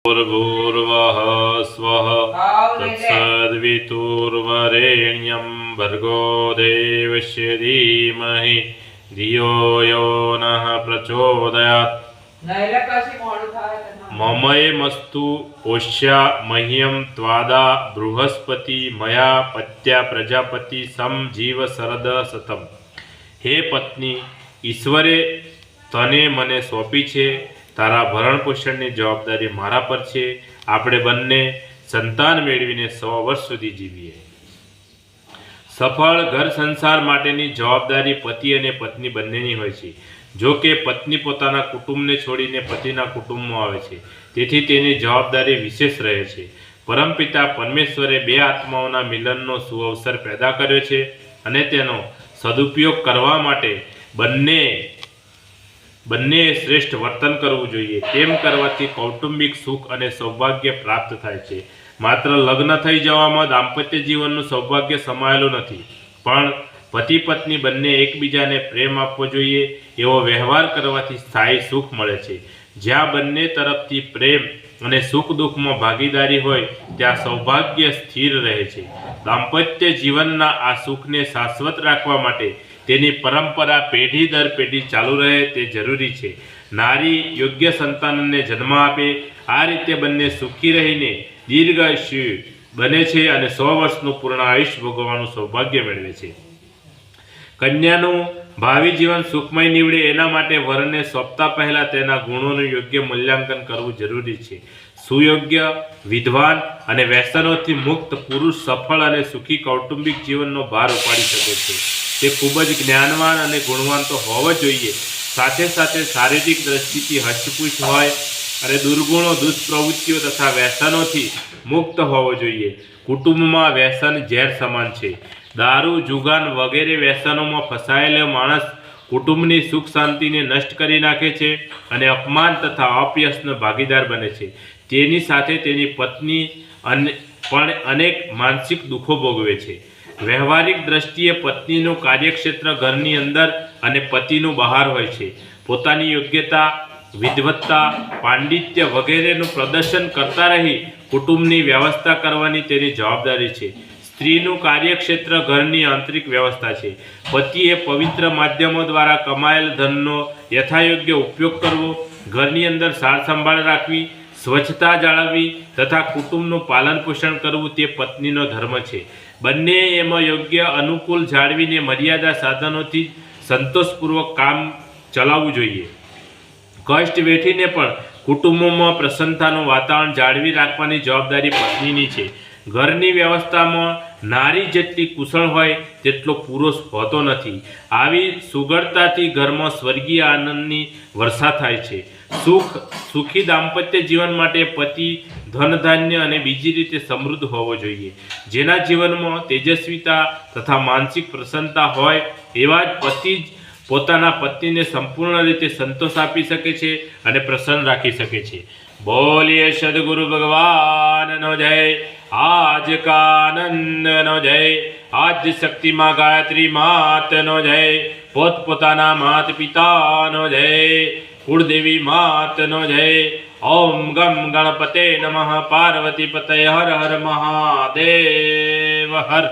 भूर्भुवः स्वः तत्सवितुर्वरेण्यं भर्गो देवस्य धीमहि धियो यो नः प्रचोदयात्। ममयमस्तु ओष्या मह्यं त्वादा बृहस्पति मया पत्या प्रजापति सम जीव शरद शतम। हे पत्नी, ईश्वरे तने मने सौंपी छे। तारा भरण पोषणनी जवाबदारी मारा पर छे। आपणे बंने संतान मेळवीने 100 वर्ष सुधी जीवीए। सफल घर संसार माटेनी जवाबदारी पति अने पत्नी बंनेनी होय छे। जो कि पत्नी पोताना कुटुंबने छोड़ीने पतिना कुटुंबमां आवे छे, तेथी तेनी जवाबदारी विशेष रहे छे। परमपिता परमेश्वरे बे आत्माओना मिलननो सुअवसर पैदा कर्यो छे अने तेनो सदुपयोग करवा माटे बंने श्रेष्ठ वर्तन करवुं जोईए। तेम करवाथी कौटुंबिक सुख अने सौभाग्य प्राप्त थाय छे। मात्र लग्न थई जवामां दाम्पत्य जीवननुं सौभाग्य समायेलुं नथी, पण पति पत्नी बंने एकबीजाने प्रेम आपवो जोईए। एवो व्यवहार करवाथी स्थायी सुख मळे छे। ज्यां बंने तरफथी प्रेम अने सुख दुखमां भागीदारी होय त्यां सौभाग्य स्थिर रहे छे। दाम्पत्य जीवनना आ सुखने शाश्वत राखवा माटे तेनी परंपरा पेढ़ी दर पेढ़ी चालू रहे ते जरूरी छे। नारी योग्य संतानने जन्म आपे, आ रीते बंने सुखी रहीने दीर्घायुष्य बने छे अने 100 वर्षनुं पूर्ण आयुष्य भोगवानुं सौभाग्य मेळवे छे। कन्यानुं भावी जीवन सुखमय निवडे एना माटे वरने सोंपता पहेला तेना गुणोनुं योग्य मूल्यांकन करवुं जरूरी छे। सुयोग्य, विद्वान अने व्यसनोथी मुक्त पुरुष सफल अने सुखी कौटुंबिक जीवननो भार उपाड़ी शके छे। ते खूब ज ज्ञानवान अने गुणवान तो होवो जोईए, साथे साथे शारीरिक दृष्टिथी हष्टपुष्ट होय अने दुर्गुणो दुष्प्रवृत्तिओ तथा व्यसनोथी मुक्त होवो जोईए। कुटुंबमां व्यसन झेर समान छे। दारू, जुगान वगैरे व्यसनोमां फसायेलो माणस कुटुंबनी सुख शांतिने नष्ट करी नाखे छे अने अपमान तथा अपयशनो भागीदार बने छे। तेनी साथे तेनी पत्नी पण अनेक मानसिक दुखो भोगवे छे। व्यवहारिक दृष्टिए पत्नीनुं कार्यक्षेत्र घरनी अंदर अने पतिनुं बहार होय छे। पोतानी योग्यता, विद्वत्ता, पांडित्य वगैरेनुं प्रदर्शन करता रही कुटुंबनी व्यवस्था करवानी तेनी जवाबदारी छे। स्त्रीनुं कार्यक्षेत्र घरनी आंतरिक व्यवस्था छे। पतिए पवित्र माध्यमों द्वारा कमायेल धननो यथायोग्य उपयोग करवो, घरनी अंदर सार संभाळ राखवी, स्वच्छता जाळववी तथा कुटुंबनुं पालन पोषण करवुं ते पत्नीनो धर्म छे। बंने एमां योग्य अनुकूल जाळवीने मर्यादा साधनोथी संतोषपूर्वक काम चलाववुं जोईए। कष्ट वेठीने पण कुटुंबमां प्रसन्नतानुं वातावरण जाळवी राखवानी जवाबदारी पत्नीनी छे। घरनी व्यवस्थामां नारी जेटली कुशळ होय तेटलो पुरुष होतो नथी। आवी सुगढ़ताथी घरमां स्वर्गीय आनंदनी वर्षा थाय छे। सुखी दाम्पत्य जीवन माटे पति धन धान्य अने बीजी रीते समृद्ध होवो जोईए। जेना जीवनमां तेजस्वीता तथा मानसिक प्रसन्नता होय एवा ज पति ज पोताना पत्नीने संपूर्ण रीते संतोष आपी शके छे अने प्रसन्न राखी शके छे। बोलिए सद्गुरु भगवाननो जय। आज का आनंदनो जय। आद्य शक्ति मां गायत्री मातनो जय। पोतपोताना मात पितानो जय। कुलदेवी मातनो जय। ओम गम गणपते नमः। पार्वती पतये हर हर महादेव हर।